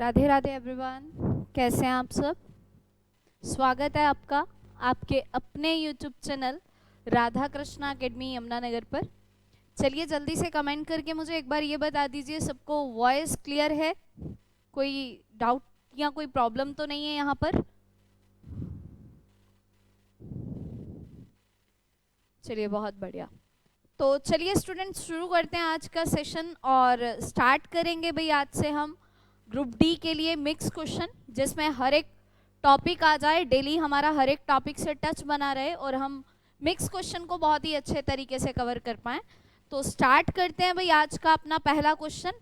Radhe Radhe everyone, कैसे हैं आप सब। स्वागत है आपका आपके अपने YouTube channel Radha Krishna academy Yamunanagar पर। चलिए जल्दी से कमेंट करके मुझे एक बार ये बता दीजिए, सबको वॉइस क्लियर है, कोई डाउट या कोई प्रॉब्लम तो नहीं है यहाँ पर। चलिए बहुत बढ़िया। तो चलिए स्टूडेंट्स शुरू करते हैं आज का सेशन और स्टार्ट करेंगे भाई आज से हम ग्रुप डी के लिए मिक्स क्वेश्चन, जिसमें हर एक टॉपिक आ जाए, डेली हमारा हर एक टॉपिक से टच बना रहे और हम मिक्स क्वेश्चन को बहुत ही अच्छे तरीके से कवर कर पाएँ। तो स्टार्ट करते हैं भाई आज का अपना पहला क्वेश्चन।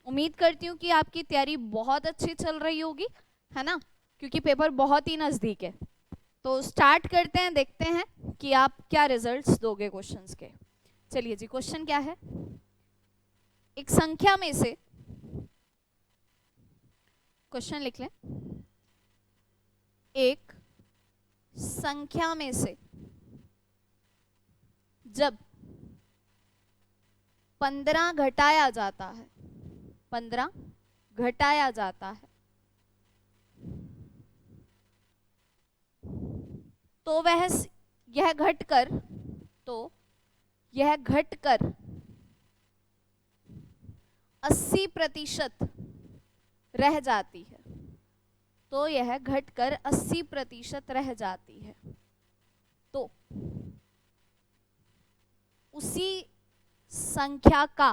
उम्मीद करती हूँ कि आपकी तैयारी बहुत अच्छी चल रही होगी, है ना, क्योंकि पेपर बहुत ही नज़दीक है। तो स्टार्ट करते हैं, देखते हैं कि आप क्या रिजल्ट्स दोगे क्वेश्चंस के। चलिए जी, क्वेश्चन क्या है। एक संख्या में से, क्वेश्चन लिख लें, एक संख्या में से जब 15 घटाया जाता है, 15 घटाया जाता है, तो वह यह घटकर 80% रह जाती है। तो यह घटकर 80% रह जाती है। तो उसी संख्या का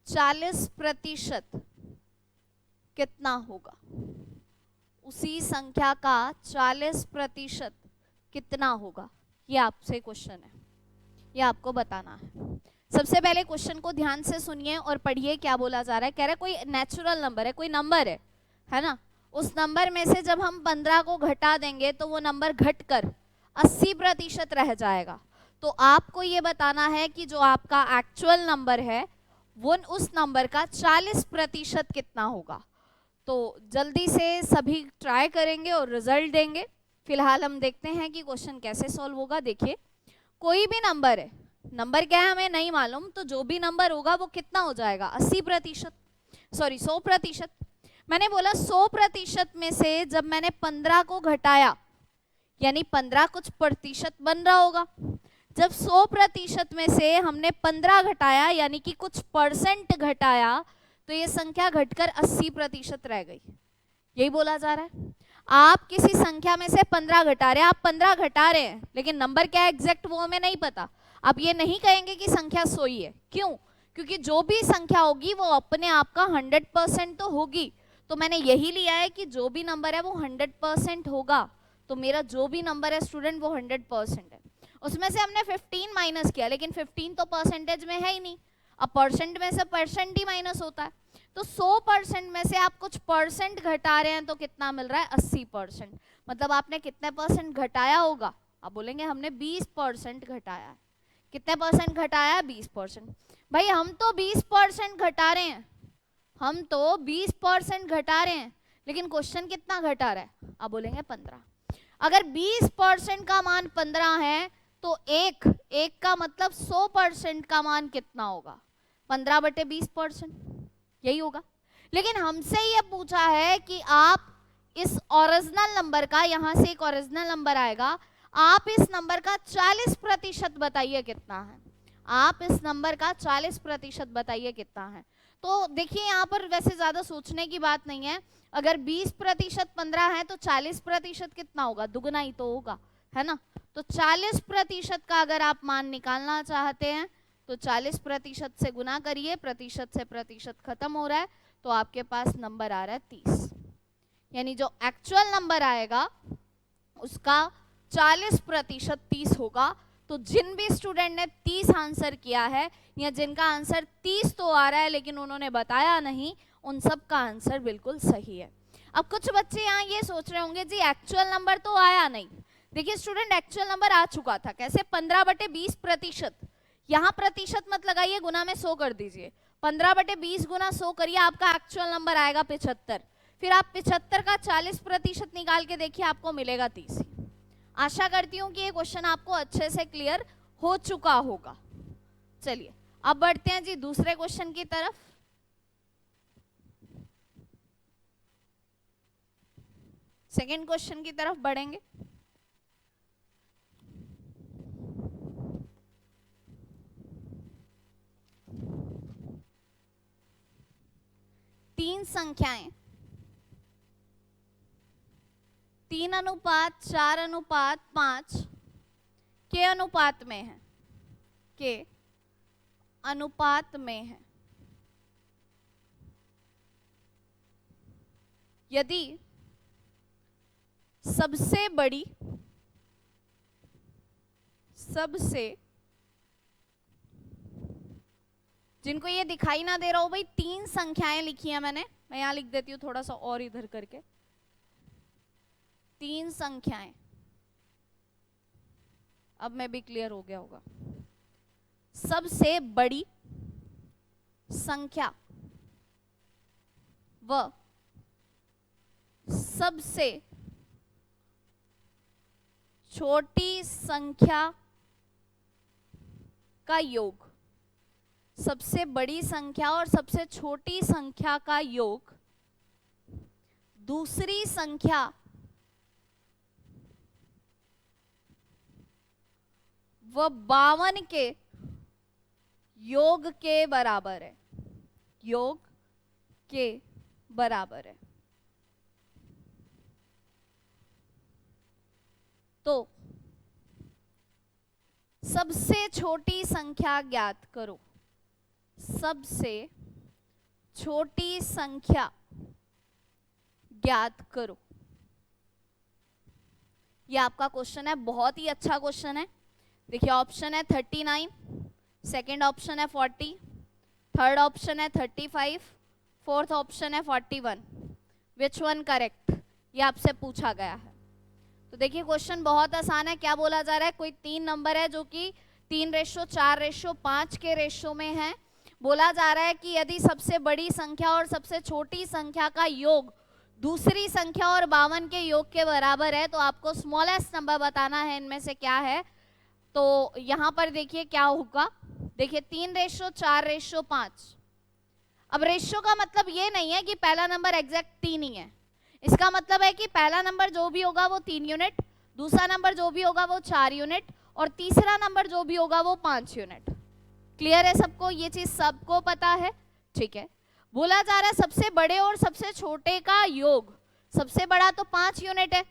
40% कितना होगा। उसी संख्या का 40% कितना होगा, ये आपसे क्वेश्चन है, ये आपको बताना है। सबसे पहले क्वेश्चन को ध्यान से सुनिए और पढ़िए क्या बोला जा रहा है। कह रहा है कोई नेचुरल नंबर है, कोई नंबर है ना, उस नंबर में से जब हम 15 को घटा देंगे तो वो नंबर घटकर 80% रह जाएगा। तो आपको ये बताना है कि जो आपका एक्चुअल नंबर है वो उस नंबर का 40% कितना होगा। तो जल्दी से सभी ट्राई करेंगे और रिजल्ट देंगे। फिलहाल हम देखते हैं कि क्वेश्चन कैसे सॉल्व होगा। देखिए, कोई भी नंबर है, नंबर क्या है हमें नहीं मालूम, तो जो भी नंबर होगा वो कितना हो जाएगा 80%, सॉरी 100%। मैंने बोला 100% में से जब मैंने 15 को घटाया, यानी 15 कुछ प्रतिशत बन रहा होगा। जब 100% में से हमने 15 घटाया यानी कि कुछ परसेंट घटाया, तो ये संख्या घटकर 80% रह गई। यही बोला जा रहा है। आप किसी संख्या में से 15 घटा रहे हैं, आप 15 घटा रहे हैं, लेकिन नंबर क्या है एग्जैक्ट वो हमें नहीं पता। आप ये नहीं कहेंगे कि संख्या 100 ही है। क्यों? क्योंकि जो भी संख्या होगी वो अपने आप का 100% तो होगी। तो मैंने यही लिया है कि जो भी नंबर है वो 100% होगा। तो मेरा जो भी नंबर है स्टूडेंट वो 100% है। उसमें से हमने 15 माइनस किया, लेकिन 15 तो परसेंटेज में है ही नहीं। अब परसेंट में से परसेंट ही माइनस होता है। तो 100% में से आप कुछ परसेंट घटा रहे हैं तो कितना मिल रहा है 80%। मतलब आपने कितने परसेंट घटाया होगा, आप बोलेंगे हमने 20% घटाया है। कितने परसेंट घटाया है 20%। भाई हम तो 20% घटा रहे हैं, हम तो 20% घटा रहे हैं, लेकिन क्वेश्चन कितना घटा रहा है, आप बोलेंगे 15। अगर 20% का मान 15 है तो एक का मतलब 100% का मान कितना होगा, 15/20%, यही होगा। लेकिन हमसे ये पूछा है कि आप इस ओरिजिनल नंबर का, यहां से एक ओरिजिनल नंबर आएगा, आप इस नंबर का 40% बताइए कितना है। आप इस नंबर का 40% बताइए कितना है। तो देखिए यहाँ पर वैसे ज्यादा सोचने की बात नहीं है। अगर 20% 15 है तो 40% कितना होगा, दुगना ही तो होगा, है ना। तो 40% का अगर आप मान निकालना चाहते हैं तो 40% से गुना करिए, प्रतिशत से प्रतिशत खत्म हो रहा है, तो आपके पास नंबर आ रहा है 30। यानी जो एक्चुअल नंबर आएगा उसका 40% 30 होगा। तो जिन भी स्टूडेंट ने 30 आंसर किया है या जिनका आंसर 30 तो आ रहा है लेकिन उन्होंने बताया नहीं, उन सब का आंसर बिल्कुल सही है। अब कुछ बच्चे यहाँ ये सोच रहे होंगे जी एक्चुअल नंबर तो आया नहीं। देखिए स्टूडेंट, एक्चुअल नंबर आ चुका था। कैसे? 15/20%। यहाँ प्रतिशत मत लगाइए, गुना में 100 कर दीजिए। 15/20 गुना 100 करिए, आपका एक्चुअल नंबर आएगा 75। फिर आप 75 का 40% निकाल के देखिए, आपको मिलेगा 30। आशा करती हूँ कि ये क्वेश्चन आपको अच्छे से क्लियर हो चुका होगा। चलिए अब बढ़ते हैं जी दूसरे क्वेश्चन की तरफ। सेकेंड क्वेश्चन की तरफ बढ़ेंगे। तीन संख्याएं 3:4:5 के अनुपात में है, के अनुपात में है। यदि सबसे बड़ी, जिनको ये दिखाई ना दे रहा हो भाई, तीन संख्याएं लिखी है मैंने, मैं यहां लिख देती हूं थोड़ा सा और इधर करके। तीन संख्याएं, अब मैं भी क्लियर हो गया होगा। सबसे बड़ी संख्या व सबसे छोटी संख्या का योग, सबसे बड़ी संख्या और सबसे छोटी संख्या का योग दूसरी संख्या व 52 के योग के बराबर है, योग के बराबर है। तो सबसे छोटी संख्या ज्ञात करो, सबसे छोटी संख्या ज्ञात करो। ये आपका क्वेश्चन है, बहुत ही अच्छा क्वेश्चन है। देखिए ऑप्शन है 39, सेकंड ऑप्शन है 40, थर्ड ऑप्शन है 35, फोर्थ ऑप्शन है 41। विच वन करेक्ट, ये आपसे पूछा गया है। तो देखिए क्वेश्चन बहुत आसान है। क्या बोला जा रहा है, कोई तीन नंबर है जो कि 3:4:5 के रेशो में है। बोला जा रहा है कि यदि सबसे बड़ी संख्या और सबसे छोटी संख्या का योग दूसरी संख्या और 52 के योग के बराबर है, तो आपको स्मॉलेस्ट नंबर बताना है इनमें से क्या है। तो यहां पर देखिए क्या होगा, देखिए 3:4:5। अब रेशियो का मतलब ये नहीं है कि पहला नंबर एग्जैक्ट 3 ही है। इसका मतलब है कि पहला नंबर जो भी होगा वो 3 यूनिट, दूसरा नंबर जो भी होगा वो 4 यूनिट, और तीसरा नंबर जो भी होगा वो 5 यूनिट। क्लियर है सबको, ये चीज सबको पता है, ठीक है। बोला जा रहा है सबसे बड़े और सबसे छोटे का योग, सबसे बड़ा तो 5 यूनिट है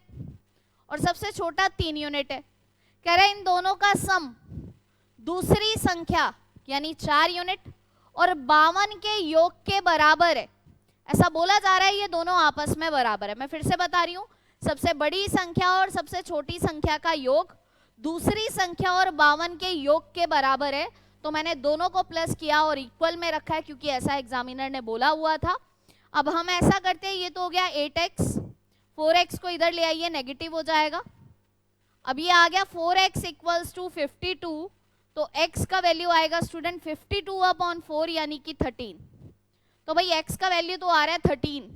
और सबसे छोटा 3 यूनिट है। कह रहे हैं इन दोनों का सम दूसरी संख्या यानी 4 यूनिट और 52 के योग के बराबर है। ऐसा बोला जा रहा है ये दोनों आपस में बराबर है। मैं फिर से बता रही हूं, सबसे बड़ी संख्या और सबसे छोटी संख्या का योग दूसरी संख्या और 52 के योग के बराबर है। तो मैंने दोनों को प्लस किया और इक्वल में रखा है क्योंकि ऐसा एग्जामिनर ने बोला हुआ था। अब हम ऐसा करते हैं, ये तो हो गया 8x, 4x को इधर ले आइए, नेगेटिव हो जाएगा। अब ये आ गया 4x इक्वल्स टू 52, तो x का वैल्यू आएगा स्टूडेंट 52/4 यानी कि 13। तो भाई x का वैल्यू तो आ रहा है 13।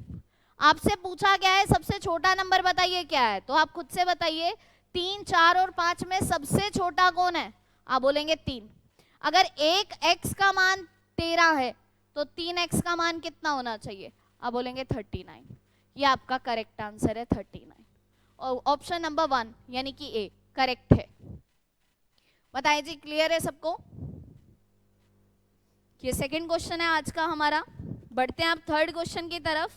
आपसे पूछा गया है सबसे छोटा नंबर बताइए क्या है, तो आप खुद से बताइए 3, 4 और 5 में सबसे छोटा कौन है, आप बोलेंगे 3। अगर एक x का मान 13 है तो 3x का मान कितना होना चाहिए, आप बोलेंगे 39। ये आपका करेक्ट आंसर है 39। और ऑप्शन नंबर 1 यानी कि ए करेक्ट है। बताइए जी, क्लियर है सबको। ये सेकंड क्वेश्चन है आज का हमारा। बढ़ते हैं अब थर्ड क्वेश्चन की तरफ,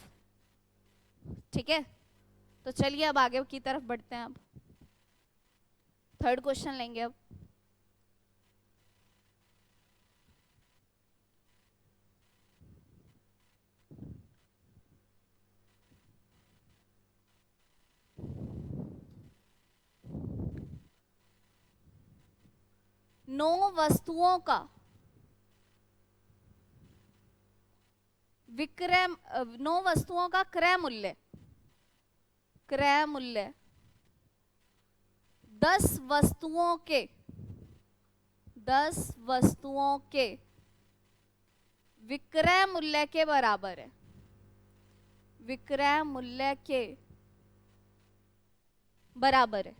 ठीक है। तो चलिए अब आगे की तरफ बढ़ते हैं। अब थर्ड क्वेश्चन लेंगे। अब नौ वस्तुओं का विक्रय, 9 वस्तुओं का क्रय मूल्य 10 वस्तुओं के विक्रय मूल्य के बराबर है, विक्रय मूल्य के बराबर है।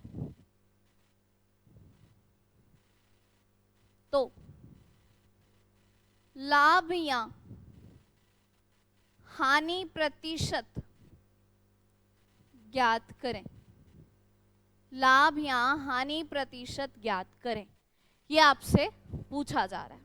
तो लाभ या हानि प्रतिशत ज्ञात करें। लाभ या हानि प्रतिशत ज्ञात करें, ये आपसे पूछा जा रहा है।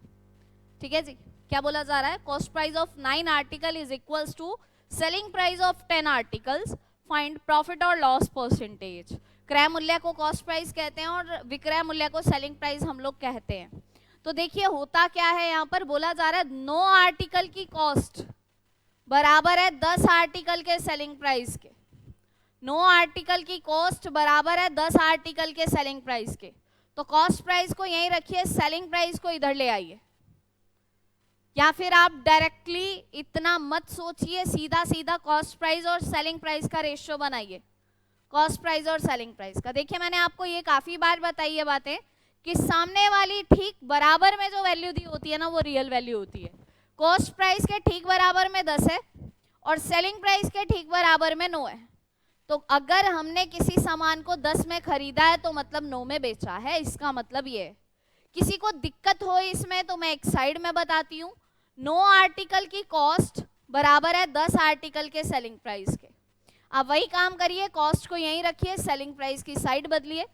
ठीक है जी, क्या बोला जा रहा है? Cost price of 9 article is equals to selling price of 10 articles, find profit और लॉस परसेंटेज। क्रय मूल्य को कॉस्ट प्राइस कहते हैं और विक्रय मूल्य को सेलिंग प्राइस हम लोग कहते हैं। तो देखिए होता क्या है, यहाँ पर बोला जा रहा है 9 आर्टिकल की कॉस्ट बराबर है 10 आर्टिकल के सेलिंग प्राइस के। 9 आर्टिकल की कॉस्ट बराबर है 10 आर्टिकल के सेलिंग प्राइस के। तो कॉस्ट प्राइस को यहीं रखिए, सेलिंग प्राइस को इधर ले आइए। या फिर आप डायरेक्टली इतना मत सोचिए, सीधा सीधा कॉस्ट प्राइस और सेलिंग प्राइस का रेशियो बनाइए। कॉस्ट प्राइस और सेलिंग प्राइस का देखिए, मैंने आपको ये काफी बार बताई है बातें कि सामने वाली ठीक बराबर में जो वैल्यू दी होती है ना, वो रियल वैल्यू होती है। कॉस्ट प्राइस के ठीक बराबर में 10 है और सेलिंग प्राइस के ठीक बराबर में 9 है। तो अगर हमने किसी सामान को 10 में खरीदा है तो मतलब 9 में बेचा है, इसका मतलब ये है। किसी को दिक्कत हो इसमें तो मैं एक साइड में बताती हूँ। 9 आर्टिकल की कॉस्ट बराबर है 10 आर्टिकल के सेलिंग प्राइस के। आप वही काम करिए, कॉस्ट को यहीं रखिए, सेलिंग प्राइस की साइड बदलिए,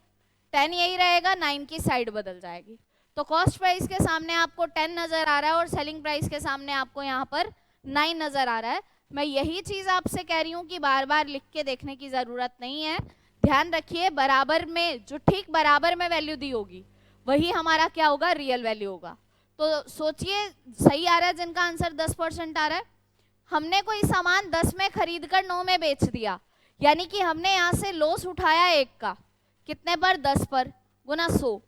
10 यही रहेगा, 9 की साइड बदल जाएगी। तो कॉस्ट प्राइस के सामने आपको 10 नजर आ रहा है और सेलिंग प्राइस के सामने आपको यहाँ पर 9 नजर आ रहा है। मैं यही चीज आपसे कह रही हूँ कि बार बार लिख के देखने की जरूरत नहीं है। ध्यान रखिए, बराबर में जो ठीक बराबर में वैल्यू दी होगी वही हमारा क्या होगा, रियल वैल्यू होगा। तो सोचिए, सही आ रहा है जिनका आंसर 10% आ रहा है। हमने कोई सामान 10 में खरीद कर 9 में बेच दिया, यानी कि हमने यहाँ से लॉस उठाया एक का, कितने पर, 10 पर, गुना 100।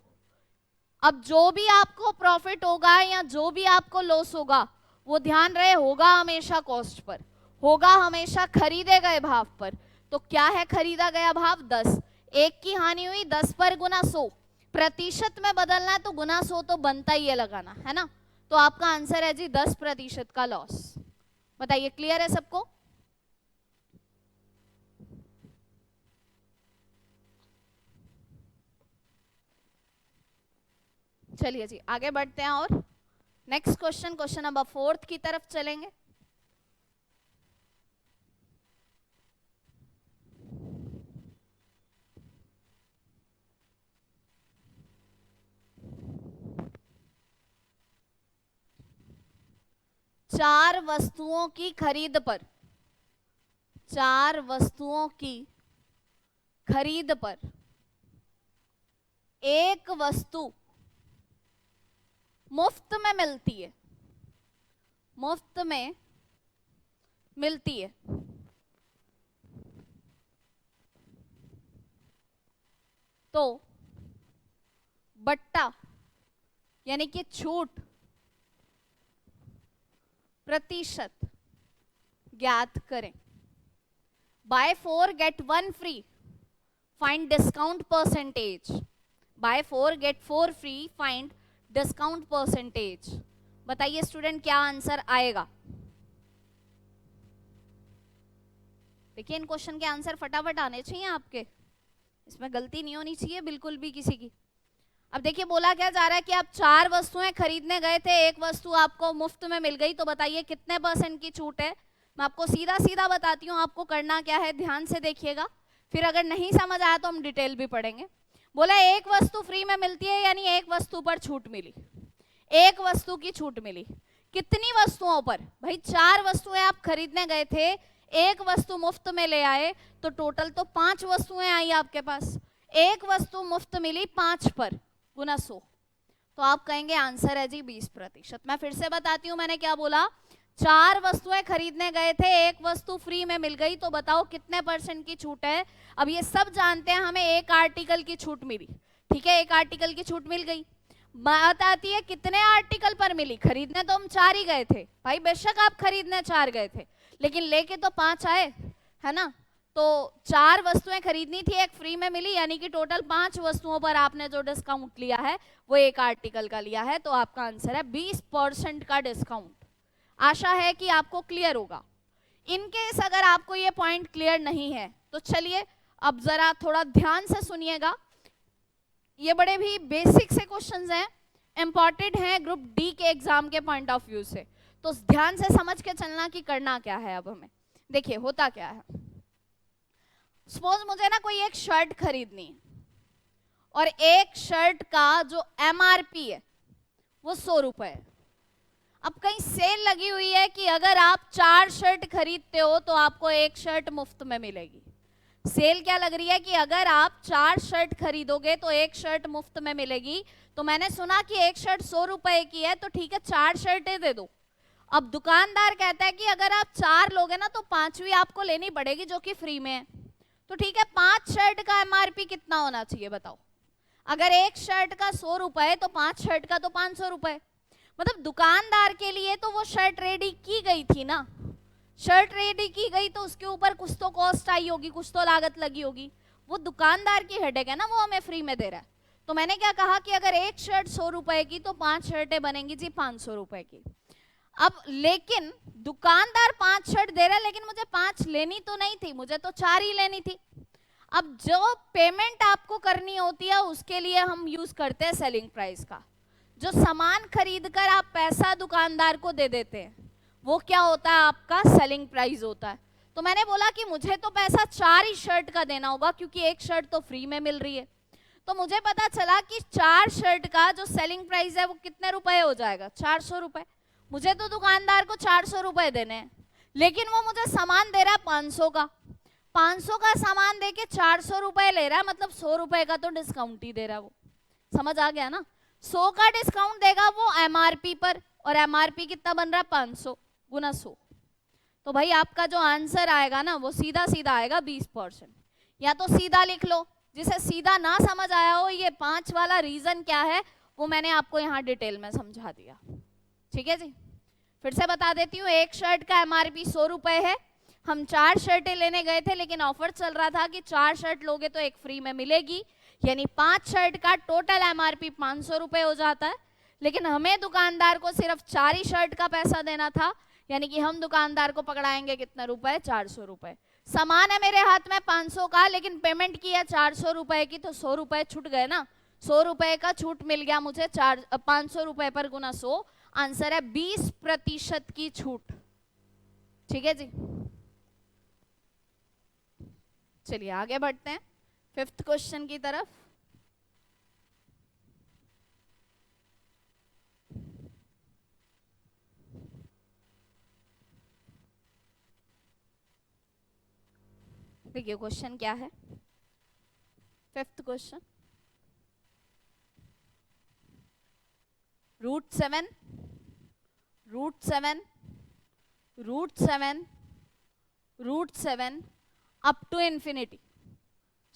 अब जो भी आपको प्रॉफिट होगा या जो भी आपको लॉस होगा, वो ध्यान रहे होगा हमेशा कॉस्ट पर, होगा हमेशा खरीदे गए भाव पर। तो क्या है खरीदा गया भाव? 10। एक की हानि हुई 10 पर गुना 100, प्रतिशत में बदलना है तो गुना 100 तो बनता ही है लगाना, है ना। तो आपका आंसर है जी 10% का लॉस। बताइए, क्लियर है सबको? चलिए जी आगे बढ़ते हैं और नेक्स्ट क्वेश्चन, क्वेश्चन नंबर 4 की तरफ चलेंगे। चार वस्तुओं की खरीद पर, 4 वस्तुओं की खरीद पर एक वस्तु मुफ्त में मिलती है, मुफ्त में मिलती है, तो बट्टा यानी कि छूट प्रतिशत ज्ञात करें। Buy 4 get 1 free, find discount percentage. Buy 4 get 4 free, find discount percentage. बताइए स्टूडेंट, क्या आंसर आएगा? देखिए, इन क्वेश्चन के आंसर फटाफट आने चाहिए आपके, इसमें गलती नहीं होनी चाहिए बिल्कुल भी किसी की। अब देखिए, बोला क्या जा रहा है कि आप 4 वस्तुएं खरीदने गए थे, एक वस्तु आपको मुफ्त में मिल गई, तो बताइए कितने % की छूट है। मैं आपको सीधा सीधा बताती हूँ, आपको करना क्या है, ध्यान से देखिएगा, फिर अगर नहीं समझ आया तो हम डिटेल भी पढ़ेंगे। बोला एक वस्तु फ्री में मिलती है, यानी एक वस्तु पर छूट मिली, एक वस्तु की छूट मिली। कितनी वस्तुओं पर? भाई 4 वस्तुएं आप खरीदने गए थे, एक वस्तु मुफ्त में ले आए, तो टोटल तो 5 वस्तुएं आई आपके पास। एक वस्तु मुफ्त मिली 5 पर गुना 100, तो आप कहेंगे आंसर है जी 20%। मैं फिर से बताती हूँ, मैंने क्या बोला, 4 वस्तुएं खरीदने गए थे, एक वस्तु फ्री में मिल गई, तो बताओ कितने % की छूट है। अब ये सब जानते हैं, हमें एक आर्टिकल की छूट मिली, ठीक है, एक आर्टिकल की छूट मिल गई। बात आती है कितने आर्टिकल पर मिली। खरीदने तो हम 4 ही गए थे भाई, बेशक आप खरीदने 4 गए थे, लेकिन लेके तो 5 आए, है ना। तो 4 वस्तुएं खरीदनी थी, एक फ्री में मिली, यानी कि टोटल 5 वस्तुओं पर आपने जो डिस्काउंट लिया है वो एक आर्टिकल का लिया है, तो आपका आंसर है 20% का डिस्काउंट। आशा है कि आपको क्लियर होगा। इनकेस अगर आपको ये पॉइंट क्लियर नहीं है तो चलिए अब जरा थोड़ा ध्यान से सुनिएगा, ये बड़े भी बेसिक से क्वेश्चंस हैं, इंपॉर्टेंट है ग्रुप डी के एग्जाम के पॉइंट ऑफ व्यू से, तो ध्यान से समझ के चलना कि करना क्या है। अब हमें देखिए होता क्या है, सपोज मुझे ना कोई एक शर्ट खरीदनी है और एक शर्ट का जो MRP है वो 100 रुपए है। अब कहीं सेल लगी हुई है कि अगर आप 4 शर्ट खरीदते हो तो आपको एक शर्ट मुफ्त में मिलेगी। सेल क्या लग रही है कि अगर आप 4 शर्ट खरीदोगे तो एक शर्ट मुफ्त में मिलेगी। तो मैंने सुना कि एक शर्ट 100 रुपए की है, तो ठीक है 4 शर्टें दे दो। अब दुकानदार कहता है कि अगर आप 4 लोगे ना तो 5वीं आपको लेनी पड़ेगी जो कि फ्री में है। तो ठीक है 5 शर्ट का MRP कितना होना चाहिए बताओ। अगर एक शर्ट का 100 रुपए तो 5 शर्ट का तो 500 रुपए। मतलब दुकानदार के लिए तो वो शर्ट रेडी की गई थी ना, शर्ट रेडी की गई तो उसके ऊपर कुछ तो कॉस्ट आई होगी, कुछ तो लागत लगी होगी। वो दुकानदार की हेडेक है ना, वो हमें फ्री में दे रहा है। तो मैंने क्या कहा कि अगर एक शर्ट 100 रुपए की तो 5 शर्टें बनेंगी जी 500 रुपए की। अब लेकिन दुकानदार 5 शर्ट दे रहा है, लेकिन मुझे 5 लेनी तो नहीं थी, मुझे तो 4 ही लेनी थी। अब जो पेमेंट आपको करनी होती है उसके लिए हम यूज करते हैं सेलिंग प्राइस का। जो सामान खरीदकर आप पैसा दुकानदार को दे देते हैं वो क्या होता है, आपका सेलिंग प्राइस होता है। तो मैंने बोला कि मुझे तो पैसा 4 ही शर्ट का देना होगा क्योंकि एक शर्ट तो फ्री में मिल रही है। तो मुझे पता चला कि 4 शर्ट का जो सेलिंग प्राइस है वो कितने रुपए हो जाएगा, 400 रुपए। मुझे तो दुकानदार को 400 रुपए देने हैं, लेकिन वो मुझे सामान दे रहा है 500 का। 500 का सामान देके 400 रुपए ले रहा है, मतलब 100 रुपए का तो डिस्काउंट ही दे रहा है वो। समझ आ गया ना, 100 का डिस्काउंट देगा वो MRP पर, और MRP कितना बन रहा है 500 गुना 100। तो भाई आपका जो आंसर आएगा ना वो सीधा सीधा आएगा 20%। या तो सीधा लिख लो, जिसे सीधा ना समझ आया हो ये 5 वाला रीजन क्या है वो मैंने आपको यहाँ डिटेल में समझा दिया। ठीक है जी, फिर से बता देती हूँ। एक शर्ट का MRP 100 रुपए है, हम 4 शर्टें लेने गए थे लेकिन ऑफर चल रहा था कि 4 शर्ट लोगे तो एक फ्री में मिलेगी, यानी 5 शर्ट का टोटल MRP 500 रुपए हो जाता है। लेकिन हमें दुकानदार को सिर्फ 4 ही शर्ट का पैसा देना था, यानी कि हम दुकानदार को पकड़ाएंगे कितने रुपए, 400 रुपए। सामान है मेरे हाथ में 500 का, लेकिन पेमेंट की है 400 रुपए की, तो 100 रुपए छूट गए ना। 100 रुपए का छूट मिल गया मुझे 500 रुपए पर गुना 100। आंसर है 20% की छूट। ठीक है जी, चलिए आगे बढ़ते हैं 5th क्वेश्चन की तरफ। देखिए क्वेश्चन क्या है, 5th question. √7 up to infinity.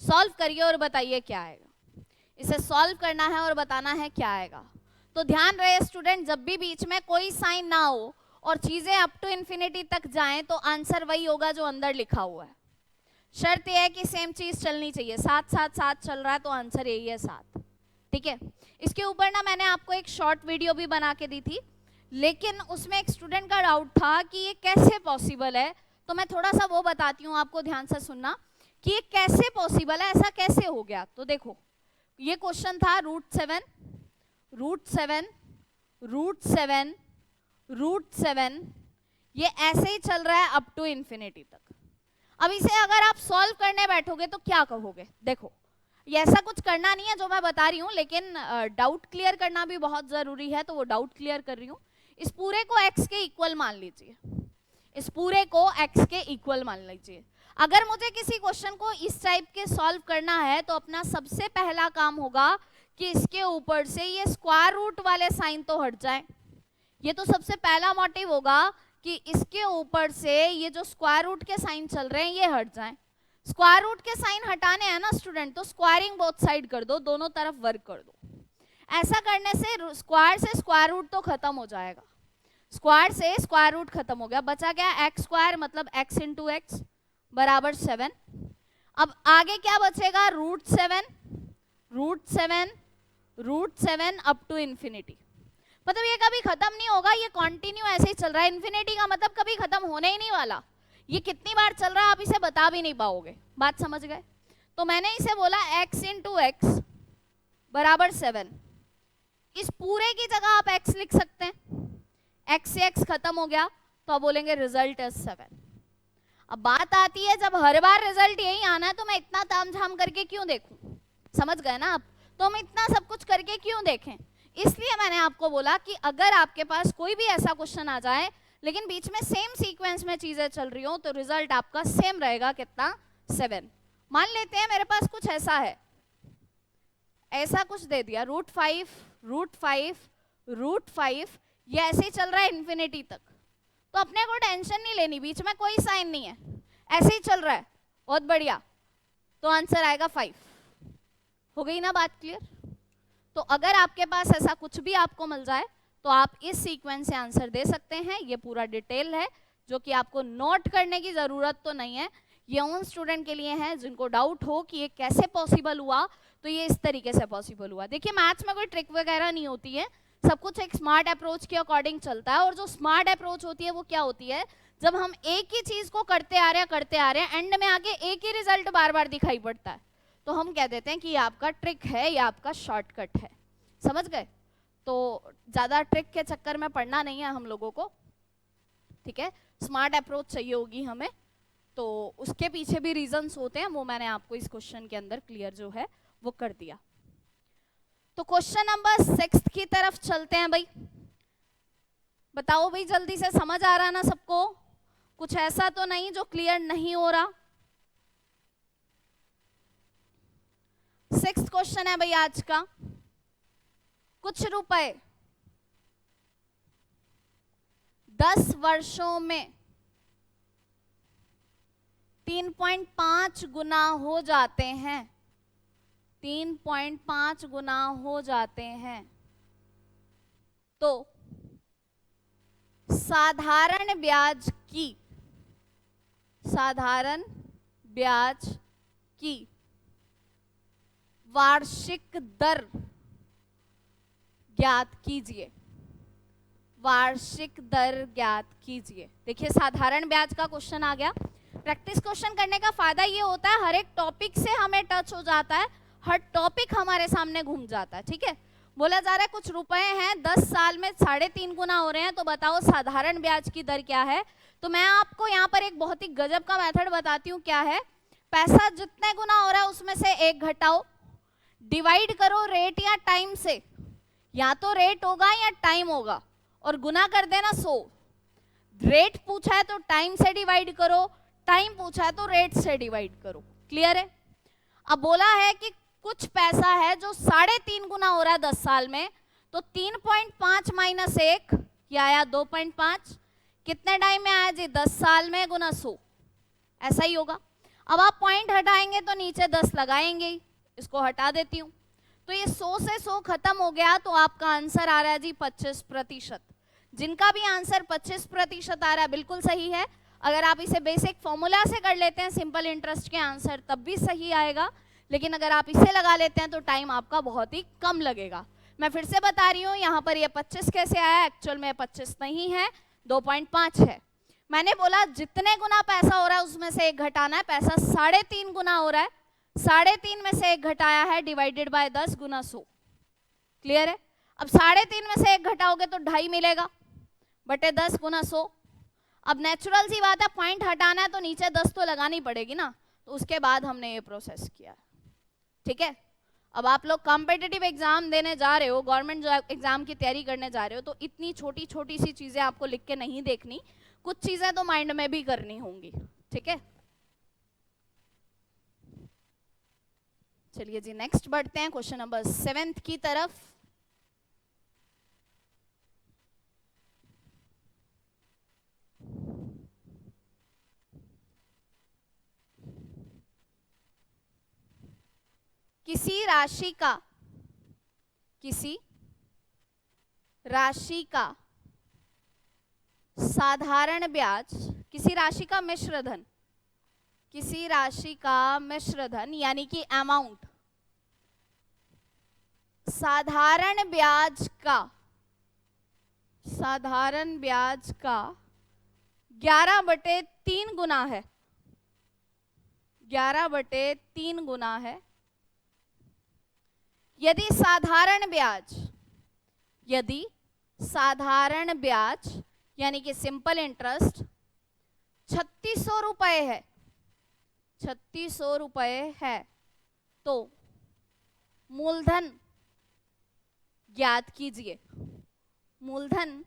Solve करिए और बताइए क्या आएगा। इसे सॉल्व करना है और बताना है क्या आएगा। तो ध्यान रहे स्टूडेंट, जब भी बीच में कोई साइन ना हो और चीजें अप टू इन्फिनिटी तक जाएं तो आंसर वही होगा जो अंदर लिखा हुआ है। शर्त यह है कि सेम चीज चलनी चाहिए, 7 7 7 चल रहा है तो आंसर यही है 7। ठीक है, इसके ऊपर ना मैंने आपको एक शॉर्ट वीडियो भी बना के दी थी, लेकिन उसमें एक स्टूडेंट का डाउट था कि ये कैसे पॉसिबल है। तो मैं थोड़ा सा वो बताती हूँ आपको, ध्यान से सुनना कि ये कैसे पॉसिबल है, ऐसा कैसे हो गया। तो देखो ये क्वेश्चन था √7 ये ऐसे ही चल रहा है अप टू इन्फिनिटी तक। अब इसे अगर आप सॉल्व करने बैठोगे तो क्या कहोगे। देखो ये ऐसा कुछ करना नहीं है जो मैं बता रही हूँ, लेकिन डाउट क्लियर करना भी बहुत जरूरी है, तो वो डाउट क्लियर कर रही हूँ। इस पूरे को x के इक्वल मान लीजिए, इस पूरे को x के इक्वल मान लीजिए। अगर मुझे किसी क्वेश्चन को इस टाइप के सॉल्व करना है तो अपना सबसे पहला काम होगा कि इसके ऊपर से ये स्क्वायर रूट वाले साइन तो हट जाए। ये तो सबसे पहला मोटिव होगा कि इसके ऊपर से ये जो स्क्वायर रूट के साइन चल रहे हैं ये हट जाएं। स्क्वायर रूट के साइन हटाने हैं ना स्टूडेंट, तो स्क्वायरिंग बोथ साइड कर दो, दोनों तरफ वर्क कर दो। ऐसा करने से स्क्वायर से स्क्वायर रूट तो खत्म हो जाएगा, स्क्वायर से स्क्वायर रूट खत्म हो गया, बचा क्या एक्स स्क्वायर मतलब x इंटू एक्स बराबर 7। अब आगे क्या बचेगा, √7 अप टू इन्फिनिटी। मतलब ये कभी खत्म नहीं होगा, ये कंटिन्यू ऐसे ही चल रहा है। इन्फिनिटी का मतलब कभी खत्म होने ही नहीं वाला। ये कितनी बार चल रहा है आप इसे बता भी नहीं पाओगे। बात समझ गए। तो मैंने इसे बोला x इंटू एक्स बराबर 7। इस पूरे की जगह आप x लिख सकते हैं, x से x खत्म हो गया तो आप बोलेंगे रिजल्ट इज 7। अब बात आती है जब हर बार रिजल्ट यही आना है तो मैं इतना तामझाम करके क्यों देखूं, समझ गए ना आप? तो हम इतना सब कुछ करके क्यों देखें? इसलिए मैंने आपको बोला कि अगर आपके पास कोई भी ऐसा क्वेश्चन आ जाए लेकिन बीच में सेम सीक्वेंस में चीजें चल रही हो तो रिजल्ट आपका सेम रहेगा, कितना? 7। मान लेते हैं मेरे पास कुछ ऐसा है, ऐसा कुछ दे दिया √5 √5 √5, ये ऐसे ही चल रहा है इन्फिनिटी तक, तो अपने को टेंशन नहीं लेनी, बीच में कोई साइन नहीं है, ऐसे ही चल रहा है, बहुत बढ़िया। तो आंसर आएगा 5। हो गई ना बात क्लियर? तो अगर आपके पास ऐसा कुछ भी आपको मिल जाए तो आप इस सीक्वेंस से आंसर दे सकते हैं। ये पूरा डिटेल है जो कि आपको नोट करने की जरूरत तो नहीं है, ये उन स्टूडेंट के लिए है जिनको डाउट हो कि ये कैसे पॉसिबल हुआ, तो ये इस तरीके से पॉसिबल हुआ। देखिए मैथ्स में कोई ट्रिक वगैरह नहीं होती है, सब कुछ एक स्मार्ट अप्रोच के अकॉर्डिंग चलता है, और जो स्मार्ट अप्रोच होती है वो क्या होती है, जब हम एक ही चीज को करते आ रहे हैं एंड में आगे एक ही रिजल्ट बार बार दिखाई पड़ता है, तो हम कह देते हैं कि ये आपका ट्रिक है, ये आपका शॉर्टकट है। समझ गए? तो ज्यादा ट्रिक के चक्कर में पड़ना नहीं है हम लोगों को, ठीक है? स्मार्ट अप्रोच चाहिए होगी हमें, तो उसके पीछे भी रीजंस होते हैं, वो मैंने आपको इस क्वेश्चन के अंदर क्लियर जो है वो कर दिया। तो क्वेश्चन नंबर 6 की तरफ चलते हैं भाई। बताओ भाई जल्दी से, समझ आ रहा ना सबको? कुछ ऐसा तो नहीं जो क्लियर नहीं हो रहा? 6th क्वेश्चन है भाई आज का। कुछ रुपए 10 वर्षों में 3.5 गुना हो जाते हैं, 3.5 गुना हो जाते हैं, तो साधारण ब्याज की वार्षिक दर ज्ञात कीजिए, वार्षिक दर ज्ञात कीजिए। देखिए साधारण ब्याज का क्वेश्चन आ गया। प्रैक्टिस क्वेश्चन करने का फायदा ये होता है हर एक टॉपिक से हमें टच हो जाता है, हर टॉपिक हमारे सामने घूम जाता है, ठीक है? बोला जा रहा है कुछ रुपए हैं 10 साल में 3.5 गुना हो रहे हैं, तो बताओ साधारण ब्याज की दर क्या है? तो मैं आपको यहाँ पर एक बहुत ही गजब का मेथड बताती हूँ। क्या है? पैसा जितने गुना हो रहा है उसमें से 1 घटाओ, डिवाइड करो रेट या टाइम से, या तो रेट होगा या टाइम होगा, और गुना कर देना 100। रेट पूछा है तो टाइम से डिवाइड करो, टाइम पूछा है तो रेट से डिवाइड करो। क्लियर है? अब बोला है कि कुछ पैसा है जो 3.5 गुना हो रहा है 10 साल में, तो 3.5 माइनस 1 ये आया 2.5, कितने टाइम में आया जी? 10 साल में गुना 100, ऐसा ही होगा। अब आप पॉइंट हटाएंगे तो नीचे 10 लगाएंगे ही, इसको हटा देती हूँ, तो ये 100 से 100 खत्म हो गया, तो आपका आंसर आ रहा है जी 25%। जिनका भी आंसर 25% आ रहा है बिल्कुल सही है। अगर आप इसे बेसिक फॉर्मूला से कर लेते हैं सिंपल इंटरेस्ट के आंसर, तब भी सही आएगा, लेकिन अगर आप इसे लगा लेते हैं तो टाइम आपका बहुत ही कम लगेगा। मैं फिर से बता रही हूँ, यहाँ पर ये 25 कैसे आया? एक्चुअल में 25 नहीं है, 2.5 है। मैंने बोला जितने गुना पैसा हो रहा है उसमें से 1 घटाना है, पैसा 3.5 गुना हो रहा है, 3.5 में से 1 घटाया है, डिवाइडेड बाय 10 गुना 100। क्लियर है? अब 3.5 में से 1 घटाओगे तो 2.5 मिलेगा, बटे 10 गुना 100। अब नेचुरल सी बात है, पॉइंट हटाना है तो नीचे 10 तो लगानी पड़ेगी ना, तो उसके बाद हमने ये प्रोसेस किया। ठीक है? अब आप लोग कॉम्पिटिटिव एग्जाम देने जा रहे हो, गवर्नमेंट एग्जाम की तैयारी करने जा रहे हो, तो इतनी छोटी छोटी सी चीजें आपको लिख के नहीं देखनी, कुछ चीजें तो माइंड में भी करनी होंगी। ठीक है? चलिए जी नेक्स्ट बढ़ते हैं क्वेश्चन नंबर 7 की तरफ। किसी राशि का साधारण ब्याज, किसी राशि का मिश्र धन, किसी राशि का मिश्र धन यानी कि अमाउंट, साधारण ब्याज का 11/3 गुना है, 11/3 गुना है। यदि साधारण ब्याज यदि साधारण ब्याज यानी कि सिंपल इंटरेस्ट 3600 रुपए है, 3600 रुपए है, तो मूलधन ज्ञात कीजिए, मूलधन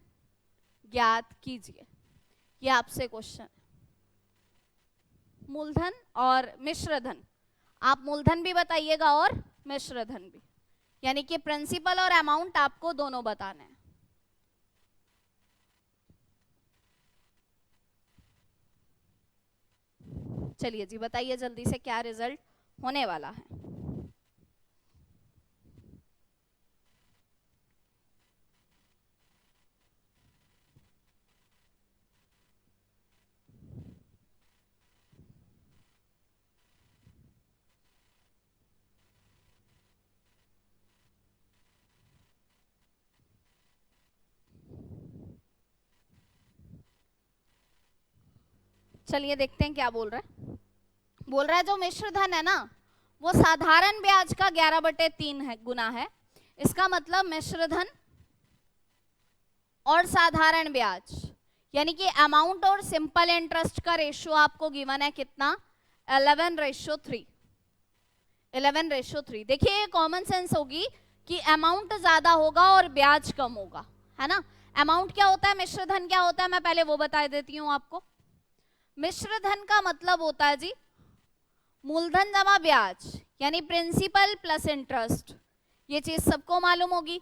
ज्ञात कीजिए। ये आपसे क्वेश्चन, मूलधन और मिश्र धन, आप मूलधन भी बताइएगा और मिश्र धन भी, यानी कि प्रिंसिपल और अमाउंट आपको दोनों बताने हैं। चलिए जी बताइए जल्दी से क्या रिजल्ट होने वाला है। चलिए देखते हैं क्या बोल रहा है। बोल रहा है जो मिश्र धन है ना वो साधारण ब्याज का 11/3 है गुना है। इसका मतलब मिश्र धन और साधारण ब्याज यानी कि अमाउंट और सिंपल इंटरेस्ट का रेशियो आपको गिवन है कितना, 11:3। 11:3। देखिए ये कॉमन सेंस होगी कि अमाउंट ज्यादा होगा और ब्याज कम होगा, है ना। अमाउंट क्या होता है, मिश्र धन क्या होता है, मैं पहले वो बता देती हूँ आपको। मिश्र धन का मतलब होता है जी मूलधन जमा ब्याज यानी प्रिंसिपल प्लस इंटरेस्ट। ये चीज सबको मालूम होगी।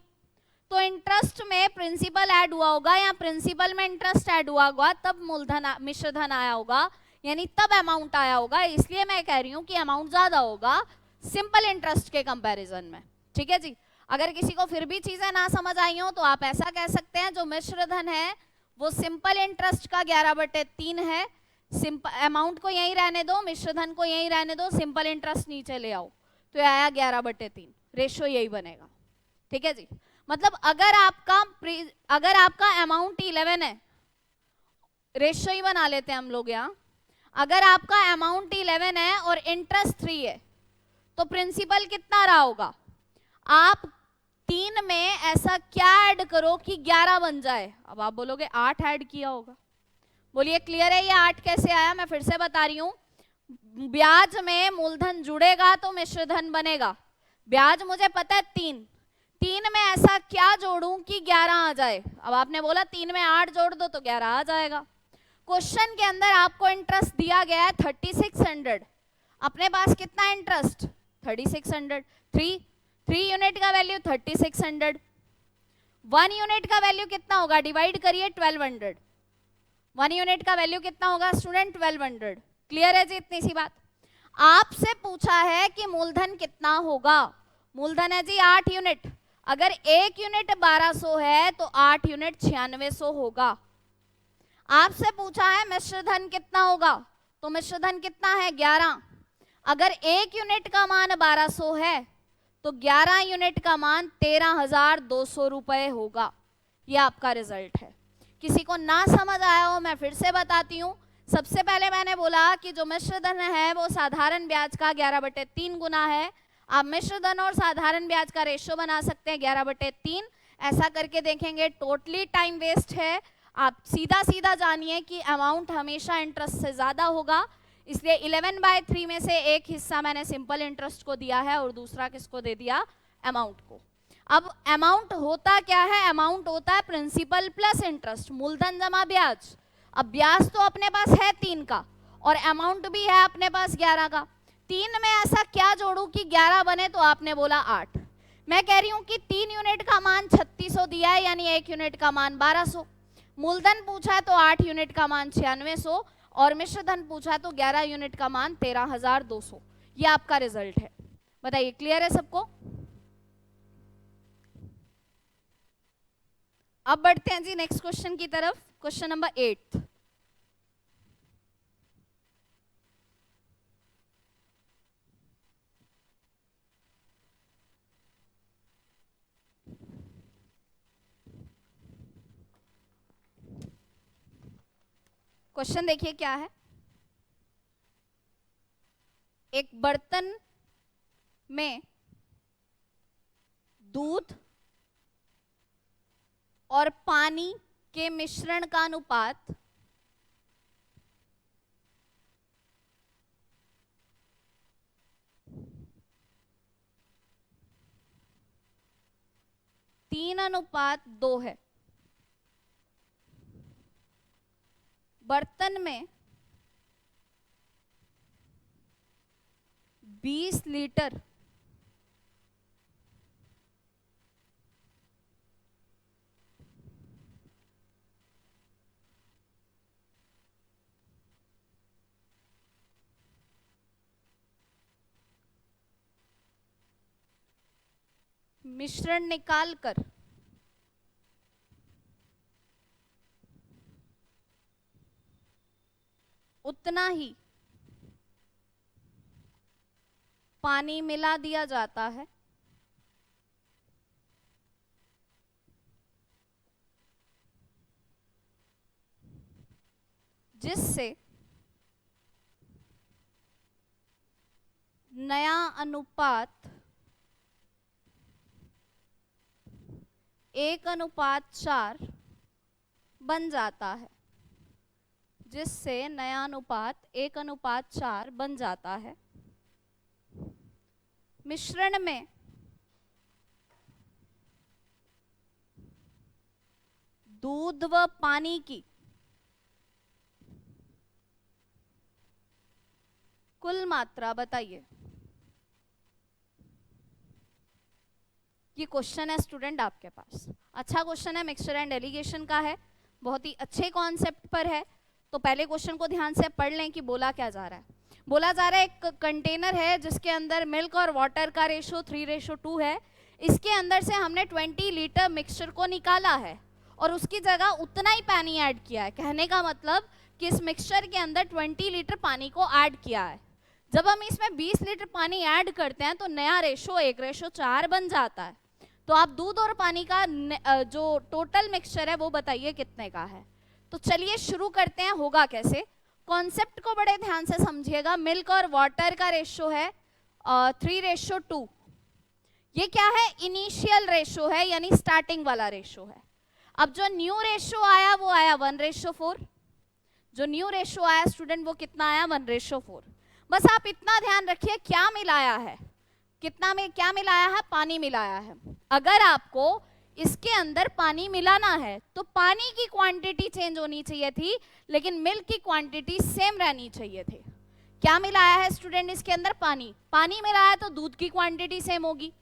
तो इंटरेस्ट में प्रिंसिपल ऐड हुआ होगा या प्रिंसिपल में इंटरेस्ट ऐड हुआ होगा तब मूलधन मिश्र धन आया होगा, यानी तब अमाउंट आया होगा। इसलिए मैं कह रही हूँ कि अमाउंट ज्यादा होगा सिंपल इंटरेस्ट के कंपैरिजन में। ठीक है जी। अगर किसी को फिर भी चीजें ना समझ आई हो तो आप ऐसा कह सकते हैं जो मिश्र धन है वो सिंपल इंटरेस्ट का 11/3 है। सिंपल अमाउंट को यहीं रहने दो, मिश्र धन को यहीं रहने दो, सिंपल इंटरेस्ट नीचे ले आओ तो ये आया 11/3। रेशियो यही बनेगा। ठीक है जी। मतलब अगर आपका अमाउंट 11 है, रेशियो ही बना लेते हैं हम लोग यहाँ। अगर आपका अमाउंट 11 है और इंटरेस्ट 3 है तो प्रिंसिपल कितना रहा होगा। आप 3 में ऐसा क्या ऐड करो कि 11 बन जाए। अब आप बोलोगे 8 ऐड किया होगा। बोलिए क्लियर है ये 8 कैसे आया। मैं फिर से बता रही हूँ, ब्याज में मूलधन जुड़ेगा तो मिश्र धन बनेगा। ब्याज मुझे पता है 3 में ऐसा क्या जोड़ूं कि 11 आ जाए। अब आपने बोला 3 में 8 जोड़ दो तो 11 आ जाएगा। क्वेश्चन के अंदर आपको इंटरेस्ट दिया गया है 3600। अपने पास कितना इंटरेस्ट 3600। 3 यूनिट का वैल्यू 3600। 1 यूनिट का वैल्यू कितना होगा, डिवाइड करिए 1200। 1 यूनिट का वैल्यू कितना होगा स्टूडेंट 1200। क्लियर है जी इतनी सी बात। आपसे पूछा है कि मूलधन कितना होगा। मूलधन है जी 8 यूनिट। अगर 1 यूनिट 1200 है तो 8 यूनिट 9600 होगा। आपसे पूछा है मिश्र धन कितना होगा, तो मिश्र धन कितना है 11। अगर 1 यूनिट का मान 1200 है तो 11 यूनिट का मान 13,200 रुपए होगा। ये आपका रिजल्ट है। किसी को ना समझ आया हो मैं फिर से बताती हूँ। सबसे पहले मैंने बोला कि जो मिश्र धन है वो साधारण ब्याज का 11/3 गुना है। आप मिश्र धन और साधारण ब्याज का रेशियो बना सकते हैं 11/3। ऐसा करके देखेंगे टोटली टाइम वेस्ट है। आप सीधा सीधा जानिए कि अमाउंट हमेशा इंटरेस्ट से ज्यादा होगा। इसलिए 11/3 में से एक हिस्सा मैंने सिंपल इंटरेस्ट को दिया है और दूसरा किसको दे दिया, अमाउंट को। अब अमाउंट होता क्या है, अमाउंट होता है प्रिंसिपल प्लस इंटरेस्ट, मूलधन जमा ब्याज। अब ब्याज तो अपने पास है 3 का और अमाउंट भी है अपने पास 11 का। 3 में ऐसा क्या जोड़ू कि 11 बने, तो आपने बोला 8। मैं कह रही हूं कि 3 यूनिट का मान 3600 दिया है यानी 1 यूनिट का मान 1200। मूलधन पूछा है तो 8 यूनिट का मान 9600 और मिश्र धन पूछा तो 11 यूनिट का मान 13,200। ये आपका रिजल्ट है। बताइए क्लियर है सबको। अब बढ़ते हैं जी नेक्स्ट क्वेश्चन की तरफ। Question number 8। क्वेश्चन देखिए क्या है। एक बर्तन में दूध और पानी के मिश्रण का अनुपात 3:2 है। बर्तन में 20 लीटर मिश्रण निकालकर उतना ही पानी मिला दिया जाता है, जिससे नया अनुपात 1:4 बन जाता है, जिससे नया अनुपात 1:4 बन जाता है। मिश्रण में दूध व पानी की कुल मात्रा बताइए। ये क्वेश्चन है स्टूडेंट आपके पास, अच्छा क्वेश्चन है, मिक्सचर एंड एलिगेशन का है, बहुत ही अच्छे कॉन्सेप्ट पर है। तो पहले क्वेश्चन को ध्यान से पढ़ लें कि बोला क्या जा रहा है। बोला जा रहा है एक कंटेनर है जिसके अंदर मिल्क और वाटर का रेशो 3:2 है। इसके अंदर से हमने 20 लीटर मिक्सचर को निकाला है और उसकी जगह उतना ही पानी ऐड किया है। कहने का मतलब कि इस मिक्सचर के अंदर 20 लीटर पानी को ऐड किया है। जब हम इसमें 20 लीटर पानी ऐड करते हैं तो नया रेशो 1:4 बन जाता है। तो आप दूध और पानी का जो टोटल मिक्सचर है वो बताइए कितने का है। तो चलिए शुरू करते हैं, होगा कैसे। कॉन्सेप्ट को बड़े ध्यान से समझिएगा। मिल्क और वाटर का रेशो है 3:2। ये क्या है? इनिशियल रेशो है, यानी स्टार्टिंग वाला रेशो है। अब जो न्यू रेशो आया वो आया 1:4। जो न्यू रेशो आया स्टूडेंट वो कितना आया? 1:4। बस आप इतना ध्यान रखिए क्या मिलाया है, कितना में क्या मिलाया है? पानी मिलाया है। अगर आपको इसके अंदर पानी मिलाना है तो पानी की क्वांटिटी चेंज होनी चाहिए थी, लेकिन मिल्क की क्वांटिटी सेम रहनी चाहिए थी। क्या मिलाया है स्टूडेंट इसके अंदर? पानी। पानी मिलाया तो दूध की क्वांटिटी सेम होगी,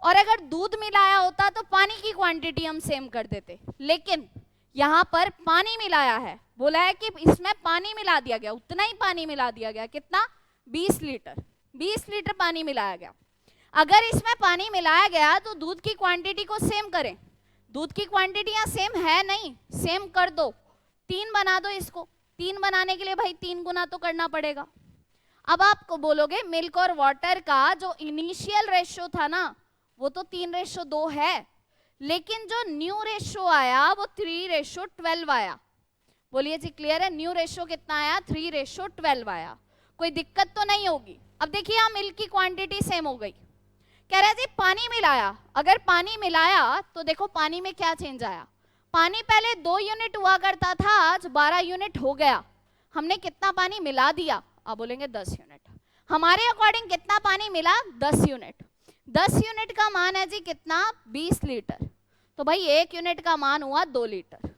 और अगर दूध मिलाया होता तो पानी की क्वांटिटी हम सेम कर देते। लेकिन यहाँ पर पानी मिलाया है, बोला है कि इसमें पानी मिला दिया गया, उतना ही पानी मिला दिया गया। कितना? 20 लीटर। 20 लीटर पानी मिलाया गया। अगर इसमें पानी मिलाया गया तो दूध की क्वांटिटी को सेम करें। दूध की क्वांटिटी यहाँ सेम है नहीं, सेम कर दो, 3 बना दो इसको। 3 बनाने के लिए भाई 3 गुना तो करना पड़ेगा। अब आपको बोलोगे मिल्क और वाटर का जो इनिशियल रेशो था ना वो तो 3:2 है, लेकिन जो न्यू रेशो आया वो 3:12 आया। बोलिए जी क्लियर है? न्यू रेशो कितना आया? 3:12 आया। कोई दिक्कत तो नहीं होगी। अब देखिए यहाँ मिल्क की क्वांटिटी सेम हो गई। कह रहे जी पानी मिलाया, अगर पानी मिलाया तो देखो पानी में क्या चेंज आया। पानी पहले 2 यूनिट हुआ करता था, आज 12 यूनिट हो गया। हमने कितना पानी मिला दिया? आप बोलेंगे 10 यूनिट। हमारे अकॉर्डिंग कितना पानी मिला? 10 यूनिट। 10 यूनिट का मान है जी कितना? 20 लीटर। तो भाई 1 यूनिट का मान हुआ 2 लीटर।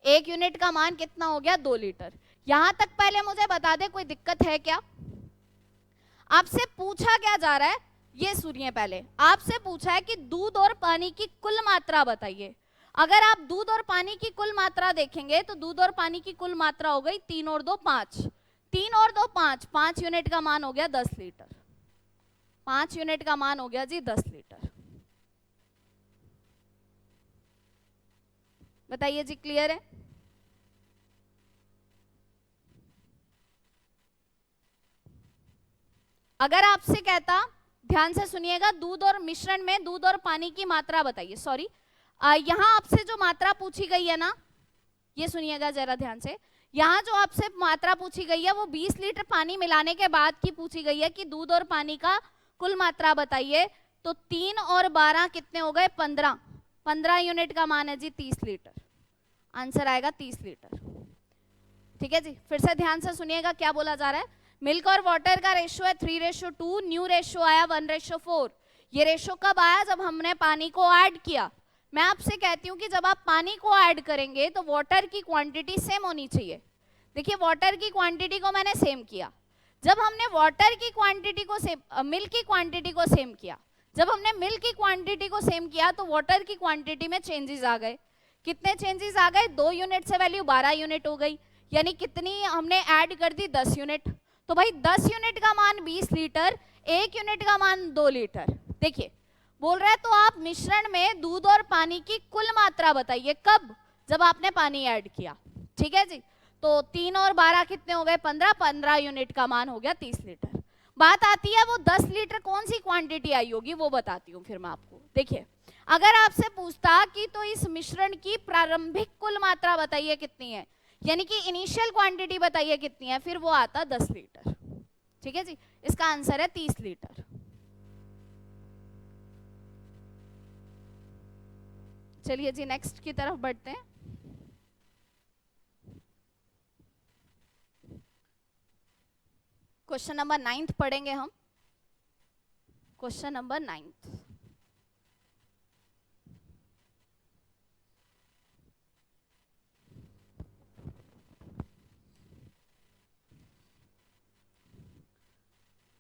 1 यूनिट का मान कितना हो गया? 2 लीटर। यहां तक पहले मुझे बता दे कोई दिक्कत है क्या? आपसे पूछा क्या जा रहा है ये सुनिए। पहले आपसे पूछा है कि दूध और पानी की कुल मात्रा बताइए। अगर आप दूध और पानी की कुल मात्रा देखेंगे तो दूध और पानी की कुल मात्रा हो गई 3 और 2 5। 3 और 2 5, 5 यूनिट का मान हो गया 10 लीटर। 5 यूनिट का मान हो गया जी 10 लीटर। बताइए जी क्लियर है? अगर आपसे कहता, ध्यान से सुनिएगा, दूध और मिश्रण में दूध और पानी की मात्रा बताइए। सॉरी, यहां आपसे जो मात्रा पूछी गई है ना, ये सुनिएगा जरा ध्यान से। यहाँ जो आपसे मात्रा पूछी गई है वो 20 लीटर पानी मिलाने के बाद की पूछी गई है कि दूध और पानी का कुल मात्रा बताइए। तो 3 और 12 कितने हो गए? 15। 15 यूनिट का मान है जी 30 लीटर, आंसर आएगा 30 लीटर। ठीक है जी, फिर से ध्यान से सुनिएगा क्या बोला जा रहा है। मिल्क और वाटर का रेशो है 3:2, न्यू रेशो आया 1:4। ये रेशो कब आया? जब हमने पानी को ऐड किया। मैं आपसे कहती हूँ कि जब आप पानी को ऐड करेंगे तो वाटर की क्वांटिटी सेम होनी चाहिए। देखिए वाटर की क्वांटिटी को मैंने सेम किया, जब हमने वाटर की क्वांटिटी को सेम, मिल्क की क्वांटिटी को सेम किया, जब हमने मिल्क की क्वांटिटी को सेम किया तो वाटर की क्वांटिटी में चेंजेस आ गए। कितने चेंजेस आ गए? 2 यूनिट से वैल्यू 12 यूनिट हो गई, यानी कितनी हमने ऐड कर दी? 10 यूनिट। तो भाई 10 यूनिट का मान 20 लीटर, 1 यूनिट का मान 2 लीटर। देखिए बोल रहा है तो आप मिश्रण में दूध और पानी की कुल मात्रा बताइए, कब? जब आपने पानी ऐड किया। ठीक है जी, तो 3 और 12 कितने हो गए? 15, 15 यूनिट का मान हो गया 30 लीटर। बात आती है वो 10 लीटर कौन सी क्वांटिटी आई होगी, वो बताती हूँ फिर मैं आपको। देखिए अगर आपसे पूछता कि तो इस मिश्रण की प्रारंभिक कुल मात्रा बताइए कितनी है, यानी कि इनिशियल क्वांटिटी बताइए कितनी है, फिर वो आता 10 लीटर। ठीक है जी, इसका आंसर है 30 लीटर। चलिए जी नेक्स्ट की तरफ बढ़ते हैं। क्वेश्चन नंबर 9 पढ़ेंगे हम। क्वेश्चन नंबर 9,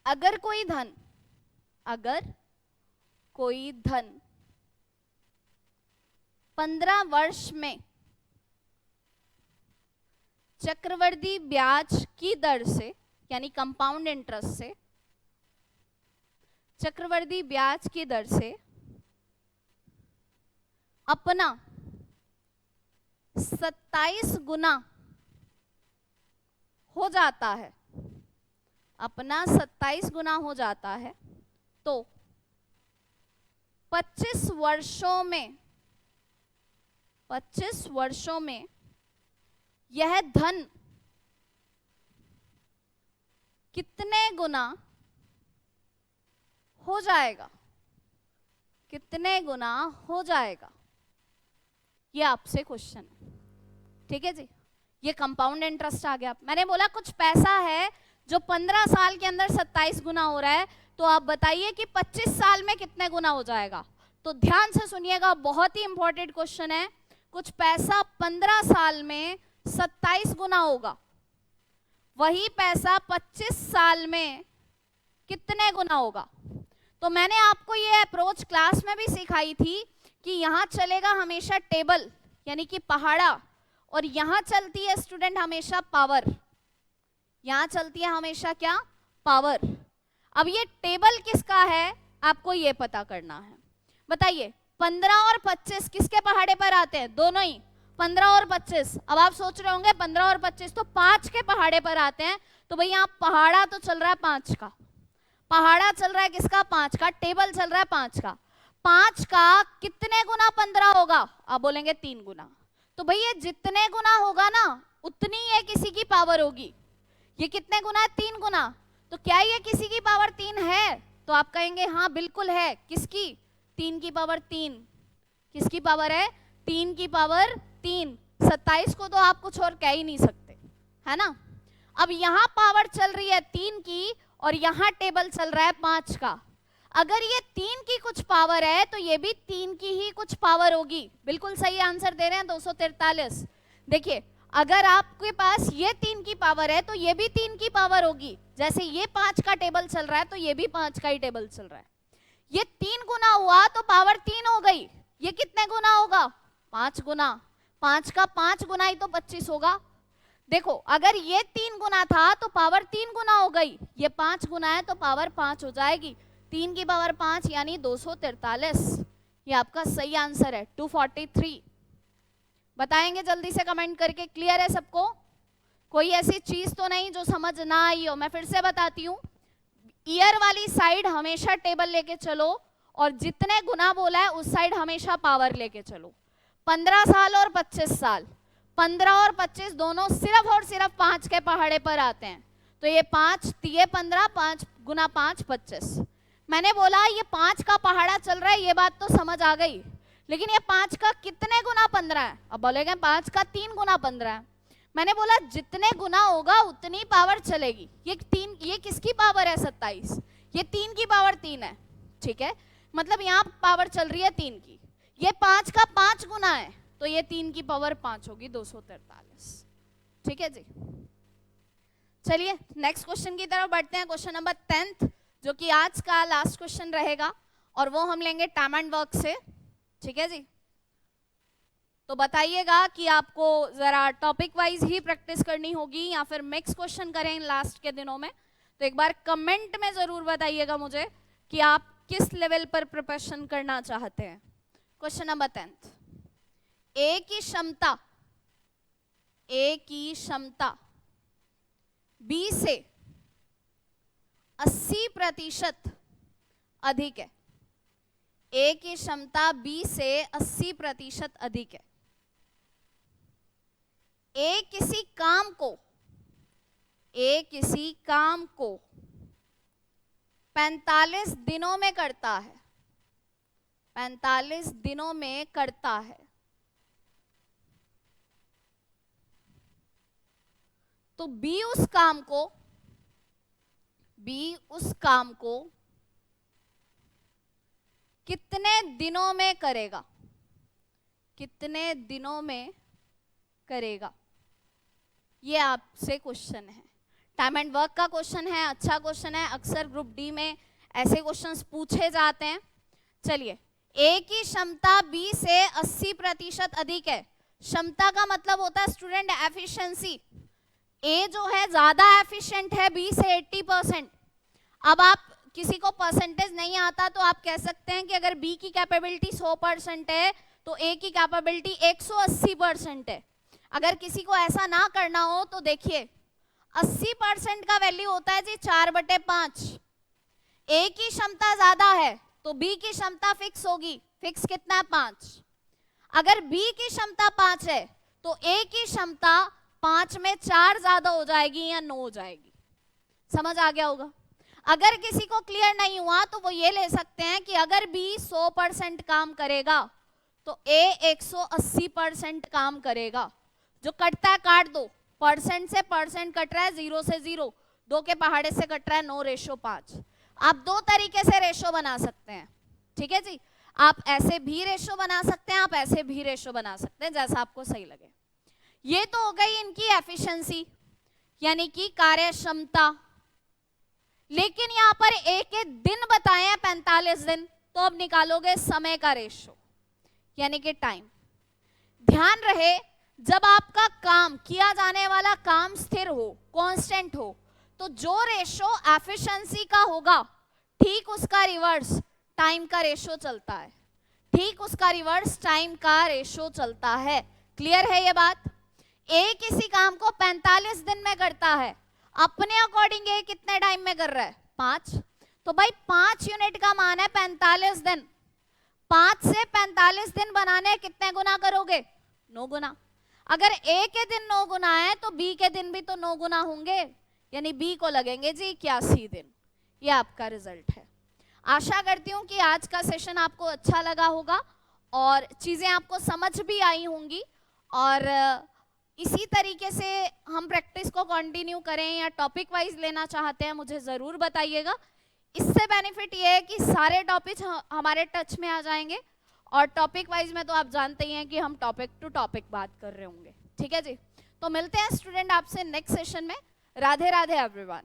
अगर कोई धन 15 वर्ष में चक्रवृद्धि ब्याज की दर से, यानी कंपाउंड इंटरेस्ट से, चक्रवृद्धि ब्याज की दर से अपना 27 गुना हो जाता है, अपना 27 गुना हो जाता है, तो 25 वर्षों में यह धन कितने गुना हो जाएगा? कितने गुना हो जाएगा, ये आपसे क्वेश्चन है। ठीक है जी, ये कंपाउंड इंटरेस्ट आ गया। मैंने बोला कुछ पैसा है जो 15 साल के अंदर 27 गुना हो रहा है, तो आप बताइए कि 25 साल में कितने गुना हो जाएगा। तो ध्यान से सुनिएगा, बहुत ही इंपॉर्टेंट क्वेश्चन है। कुछ पैसा 15 साल में 27 गुना होगा, वही पैसा 25 साल में कितने गुना होगा? तो मैंने आपको ये अप्रोच क्लास में भी सिखाई थी कि यहाँ चलेगा हमेशा टेबल, यानी कि पहाड़ा, और यहाँ चलती है स्टूडेंट हमेशा पावर। यहाँ चलती है हमेशा क्या? पावर। अब ये टेबल किसका है आपको ये पता करना है। बताइए 15 और 25 किसके पहाड़े पर आते हैं? दोनों ही, 15 और 25। अब आप सोच रहे होंगे 15 और 25 तो 5 के पहाड़े पर आते हैं, तो भैया यहाँ पहाड़ा तो चल रहा है 5 का, पहाड़ा चल रहा है किसका? 5 का। टेबल चल रहा है 5 का। 5 का कितने गुना 15 होगा? आप बोलेंगे 3 गुना। तो भैया जितने गुना होगा ना उतनी ये किसी की पावर होगी। ये कितने गुना है? 3 गुना। तो क्या ये किसी की पावर 3 है? तो आप कहेंगे हाँ बिल्कुल है। किसकी? 3 की पावर 3। किसकी पावर है? 3 की पावर 3। 27 को तो आप कुछ और कह ही नहीं सकते, है ना। अब यहाँ पावर चल रही है 3 की और यहाँ टेबल चल रहा है 5 का। अगर ये 3 की कुछ पावर है तो ये भी 3 की ही कुछ पावर होगी। बिल्कुल सही आंसर दे रहे हैं 243। देखिए अगर आपके पास ये 3 की पावर है तो ये भी 3 की पावर होगी। जैसे ये 5 का टेबल चल रहा है तो ये भी 5 का ही टेबल चल रहा है। ये 3 गुना हुआ तो पावर 3 हो गई। ये कितने गुना होगा? 5 गुना। 5 का 5 गुना ही तो 25 होगा। देखो अगर ये 3 गुना था तो पावर 3 गुना हो गई, ये 5 गुना है तो पावर 5 हो जाएगी। 3 की पावर 5 यानी 243। ये आपका सही आंसर है 243। बताएंगे जल्दी से कमेंट करके। क्लियर है सबको? कोई ऐसी चीज तो नहीं जो समझ ना आई हो? मैं फिर से बताती हूँ, ईयर वाली साइड हमेशा टेबल लेके चलो और जितने गुना बोला है उस साइड हमेशा पावर लेके चलो। 15 साल और 25 साल, 15 और 25 दोनों सिर्फ और सिर्फ 5 के पहाड़े पर आते हैं। तो ये 5 ये 15, 5 गुना 5 25। मैंने बोला ये 5 का पहाड़ा चल रहा है, ये बात तो समझ आ गई। लेकिन ये 5 का कितने गुना 15 है? अब बोलेंगे 5 का 3 गुना 15 है। मैंने बोला जितने गुना होगा उतनी पावर चलेगी। ये किसकी पावर है? 27। ये 3 की पावर 3 है, ठीक है, मतलब यहाँ पावर चल रही है 3 की। ये 5 का 5 गुना है, तो ये 3 की पावर 5 होगी, 243। ठीक है जी। चलिए नेक्स्ट क्वेश्चन की तरफ बढ़ते हैं, क्वेश्चन नंबर 10th, जो कि आज का लास्ट क्वेश्चन रहेगा, और वो हम लेंगे टाइम एंड वर्क से। ठीक है जी। तो बताइएगा कि आपको जरा टॉपिक वाइज ही प्रैक्टिस करनी होगी या फिर मिक्स क्वेश्चन करें लास्ट के दिनों में। तो एक बार कमेंट में जरूर बताइएगा मुझे कि आप किस लेवल पर प्रिपरेशन करना चाहते हैं। क्वेश्चन नंबर 10th, ए की क्षमता बी से 80% अधिक है। ए की क्षमता बी से 80% अधिक है। ए किसी काम को 45 दिनों में करता है। 45 दिनों में करता है। तो बी उस काम को कितने दिनों में करेगा? कितने दिनों में करेगा? ये आपसे क्वेश्चन है, टाइम एंड वर्क का क्वेश्चन है, अच्छा क्वेश्चन है, अक्सर ग्रुप डी में ऐसे क्वेश्चंस पूछे जाते हैं। चलिए, ए की क्षमता बी से 80% अधिक है। क्षमता का मतलब होता है स्टूडेंट एफिशिएंसी। ए जो है ज्यादा एफिशिएंट है बी से 80%। अब आप किसी को परसेंटेज नहीं आता तो आप कह सकते हैं कि अगर बी की कैपेबिलिटी 100% है तो ए की कैपेबिलिटी 180% है। अगर किसी को ऐसा ना करना हो तो देखिए 80% का वैल्यू होता है जी 4/5। ए की क्षमता ज्यादा है तो बी की क्षमता फिक्स होगी। फिक्स कितना है? 5। अगर बी की क्षमता 5 है तो ए की क्षमता 5 में 4 ज्यादा हो जाएगी या 9 हो जाएगी। समझ आ गया होगा। अगर किसी को क्लियर नहीं हुआ तो वो ये ले सकते हैं कि अगर बी 100% काम करेगा तो ए 180% काम करेगा। जो कटता है काट दो, परसेंट से परसेंट कट रहा है, 0 से 0, 2 के पहाड़े से कट रहा है 9:5। आप दो तरीके से रेशो बना सकते हैं। ठीक है जी, आप ऐसे भी रेशो बना सकते हैं, आप ऐसे भी रेशो बना सकते हैं, जैसा आपको सही लगे। ये तो हो गई इनकी एफिशिएंसी यानी कि कार्य क्षमता। लेकिन यहां पर ए के दिन बताए हैं 45 दिन, तो अब निकालोगे समय का रेशो यानी कि टाइम। ध्यान रहे जब आपका काम किया जाने वाला काम स्थिर हो, कांस्टेंट हो, तो जो रेशो एफिशिएंसी का होगा ठीक उसका रिवर्स टाइम का रेशो चलता है। ठीक उसका रिवर्स टाइम का रेशो चलता है। क्लियर है ये बात? ए किसी काम को 45 दिन में करता है, अपने अकॉर्डिंग ए कितने टाइम में कर रहा है? 5। तो भाई 5 यूनिट का मान है 45 दिन। 5 से 45 दिन बनाने कितने गुना करोगे? 9 गुना। अगर ए के दिन 9 गुना है तो बी के दिन भी तो 9 गुना होंगे, यानी बी को लगेंगे जी 81 दिन। ये आपका रिजल्ट है। आशा करती हूँ कि आज का सेशन आपको अच्छा लगा होगा और चीजें आपको समझ भी आई होंगी, और इसी तरीके से हम प्रैक्टिस को कंटिन्यू करें या टॉपिक वाइज लेना चाहते हैं मुझे ज़रूर बताइएगा। इससे बेनिफिट ये है कि सारे टॉपिक हमारे टच में आ जाएंगे, और टॉपिक वाइज में तो आप जानते ही हैं कि हम टॉपिक टू टॉपिक बात कर रहे होंगे। ठीक है जी, तो मिलते हैं स्टूडेंट आपसे नेक्स्ट सेशन में। राधे राधे एवरीवन।